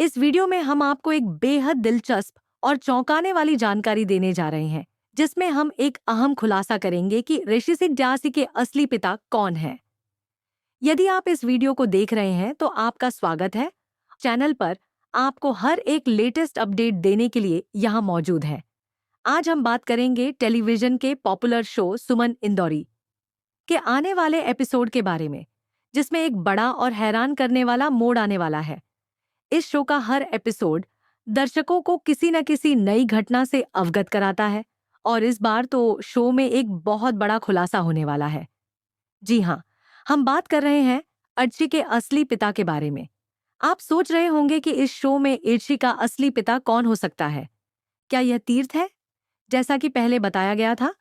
इस वीडियो में हम आपको एक बेहद दिलचस्प और चौंकाने वाली जानकारी देने जा रहे हैं, जिसमें हम एक अहम खुलासा करेंगे कि ऋषि सिंह के असली पिता कौन हैं। यदि आप इस वीडियो को देख रहे हैं तो आपका स्वागत है। चैनल पर आपको हर एक लेटेस्ट अपडेट देने के लिए यहाँ मौजूद है। आज हम बात करेंगे टेलीविजन के पॉपुलर शो सुमन इंदौरी के आने वाले एपिसोड के बारे में, जिसमें एक बड़ा और हैरान करने वाला मोड़ आने वाला है। इस शो का हर एपिसोड दर्शकों को किसी न किसी नई घटना से अवगत कराता है और इस बार तो शो में एक बहुत बड़ा खुलासा होने वाला है। जी हाँ, हम बात कर रहे हैं अर्ची के असली पिता के बारे में। आप सोच रहे होंगे कि इस शो में अर्ची का असली पिता कौन हो सकता है। क्या यह तीर्थ है, जैसा कि पहले बताया गया था?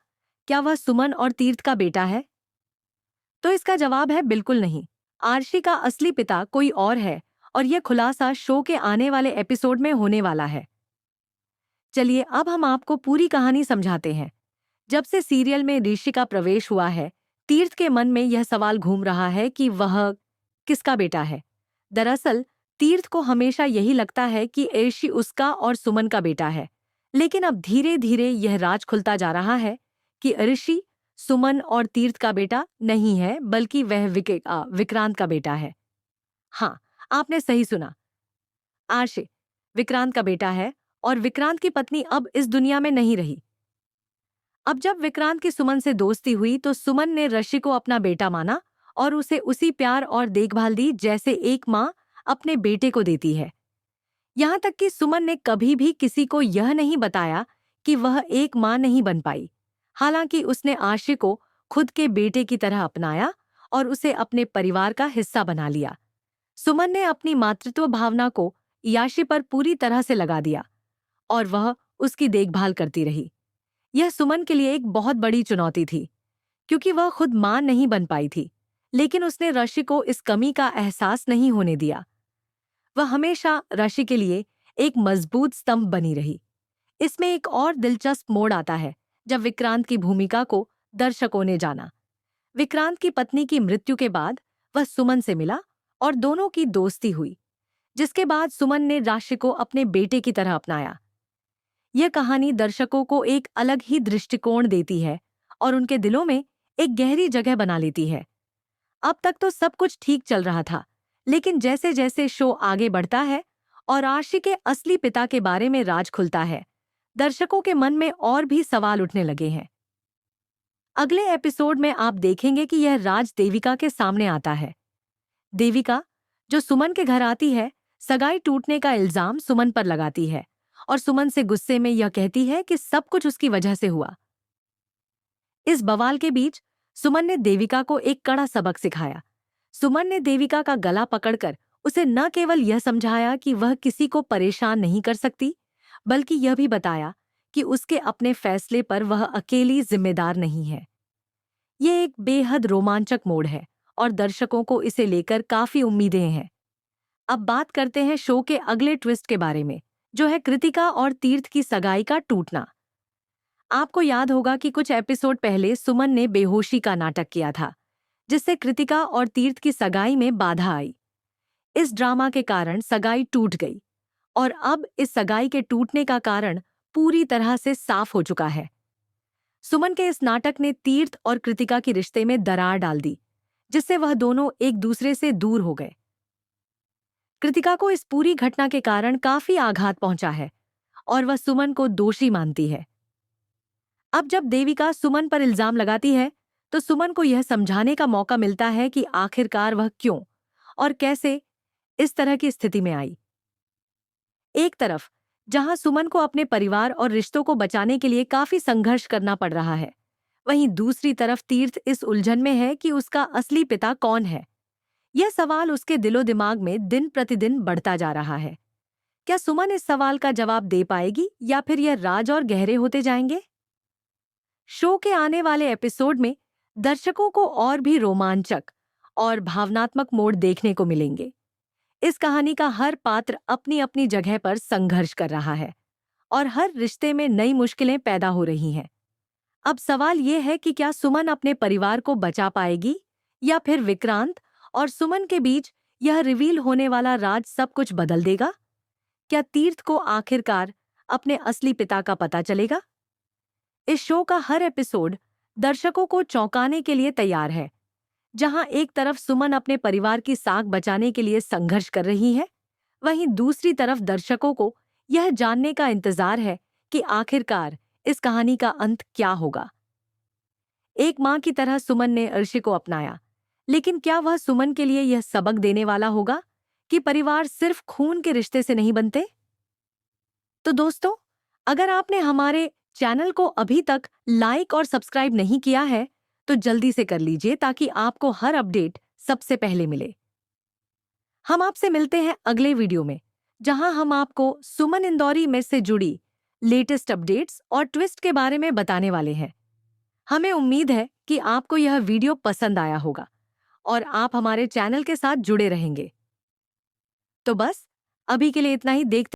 क्या वह सुमन और तीर्थ का बेटा है? तो इसका जवाब है बिल्कुल नहीं। आर्शी का असली पिता कोई और है और यह खुलासा शो के आने वाले एपिसोड में होने वाला है। चलिए अब हम आपको पूरी कहानी समझाते हैं। जब से सीरियल में ऋषि का प्रवेश हुआ है, तीर्थ के मन में यह सवाल घूम रहा है कि वह किसका बेटा है। दरअसल तीर्थ को हमेशा यही लगता है कि ऋषि उसका और सुमन का बेटा है, लेकिन अब धीरे धीरे यह राज खुलता जा रहा है कि ऋषि सुमन और तीर्थ का बेटा नहीं है, बल्कि वह विक्रांत का बेटा है। हाँ, आपने सही सुना। आर्षे विक्रांत का बेटा है और विक्रांत की पत्नी अब इस दुनिया में नहीं रही। अब जब विक्रांत की सुमन से दोस्ती हुई तो सुमन ने ऋषि को अपना बेटा माना और उसे उसी प्यार और देखभाल दी जैसे एक माँ अपने बेटे को देती है। यहाँ तक कि सुमन ने कभी भी किसी को यह नहीं बताया कि वह एक माँ नहीं बन पाई। हालांकि उसने आर्षे को खुद के बेटे की तरह अपनाया और उसे अपने परिवार का हिस्सा बना लिया। सुमन ने अपनी मातृत्व भावना को याशी पर पूरी तरह से लगा दिया और वह उसकी देखभाल करती रही। यह सुमन के लिए एक बहुत बड़ी चुनौती थी, क्योंकि वह खुद मां नहीं बन पाई थी, लेकिन उसने ऋषि को इस कमी का एहसास नहीं होने दिया। वह हमेशा ऋषि के लिए एक मजबूत स्तंभ बनी रही। इसमें एक और दिलचस्प मोड़ आता है जब विक्रांत की भूमिका को दर्शकों ने जाना। विक्रांत की पत्नी की मृत्यु के बाद वह सुमन से मिला और दोनों की दोस्ती हुई, जिसके बाद सुमन ने ऋषि को अपने बेटे की तरह अपनाया। यह कहानी दर्शकों को एक अलग ही दृष्टिकोण देती है और उनके दिलों में एक गहरी जगह बना लेती है। अब तक तो सब कुछ ठीक चल रहा था, लेकिन जैसे जैसे शो आगे बढ़ता है और आर्शी के असली पिता के बारे में राज खुलता है, दर्शकों के मन में और भी सवाल उठने लगे हैं। अगले एपिसोड में आप देखेंगे कि यह राज देविका के सामने आता है। देविका, जो सुमन के घर आती है, सगाई टूटने का इल्जाम सुमन पर लगाती है और सुमन से गुस्से में यह कहती है कि सब कुछ उसकी वजह से हुआ। इस बवाल के बीच सुमन ने देविका को एक कड़ा सबक सिखाया। सुमन ने देविका का गला पकड़कर उसे न केवल यह समझाया कि वह किसी को परेशान नहीं कर सकती, बल्कि यह भी बताया कि उसके अपने फैसले पर वह अकेली जिम्मेदार नहीं है। यह एक बेहद रोमांचक मोड़ है और दर्शकों को इसे लेकर काफी उम्मीदें हैं। अब बात करते हैं शो के अगले ट्विस्ट के बारे में, जो है कृतिका और तीर्थ की सगाई का टूटना। आपको याद होगा कि कुछ एपिसोड पहले सुमन ने बेहोशी का नाटक किया था, जिससे कृतिका और तीर्थ की सगाई में बाधा आई। इस ड्रामा के कारण सगाई टूट गई और अब इस सगाई के टूटने का कारण पूरी तरह से साफ हो चुका है। सुमन के इस नाटक ने तीर्थ और कृतिका के रिश्ते में दरार डाल दी, जिससे वह दोनों एक दूसरे से दूर हो गए। कृतिका को इस पूरी घटना के कारण काफी आघात पहुंचा है और वह सुमन को दोषी मानती है। अब जब देविका सुमन पर इल्जाम लगाती है, तो सुमन को यह समझाने का मौका मिलता है कि आखिरकार वह क्यों और कैसे इस तरह की स्थिति में आई। एक तरफ जहां सुमन को अपने परिवार और रिश्तों को बचाने के लिए काफी संघर्ष करना पड़ रहा है, वहीं दूसरी तरफ तीर्थ इस उलझन में है कि उसका असली पिता कौन है। यह सवाल उसके दिलो दिमाग में दिन प्रतिदिन बढ़ता जा रहा है। क्या सुमन इस सवाल का जवाब दे पाएगी या फिर यह राज और गहरे होते जाएंगे? शो के आने वाले एपिसोड में दर्शकों को और भी रोमांचक और भावनात्मक मोड़ देखने को मिलेंगे। इस कहानी का हर पात्र अपनी अपनी जगह पर संघर्ष कर रहा है और हर रिश्ते में नई मुश्किलें पैदा हो रही हैं। अब सवाल ये है कि क्या सुमन अपने परिवार को बचा पाएगी या फिर विक्रांत और सुमन के बीच यह रिवील होने वाला राज सब कुछ बदल देगा? क्या तीर्थ को आखिरकार अपने असली पिता का पता चलेगा? इस शो का हर एपिसोड दर्शकों को चौंकाने के लिए तैयार है। जहां एक तरफ सुमन अपने परिवार की साख बचाने के लिए संघर्ष कर रही है, वहीं दूसरी तरफ दर्शकों को यह जानने का इंतजार है कि आखिरकार इस कहानी का अंत क्या होगा। एक मां की तरह सुमन ने अर्शी को अपनाया, लेकिन क्या वह सुमन के लिए यह सबक देने वाला होगा कि परिवार सिर्फ खून के रिश्ते से नहीं बनते? तो दोस्तों, अगर आपने हमारे चैनल को अभी तक लाइक और सब्सक्राइब नहीं किया है, तो जल्दी से कर लीजिए ताकि आपको हर अपडेट सबसे पहले मिले। हम आपसे मिलते हैं अगले वीडियो में, जहां हम आपको सुमन इंदौरी में से जुड़ी लेटेस्ट अपडेट्स और ट्विस्ट के बारे में बताने वाले हैं। हमें उम्मीद है कि आपको यह वीडियो पसंद आया होगा और आप हमारे चैनल के साथ जुड़े रहेंगे। तो बस अभी के लिए इतना ही। देखते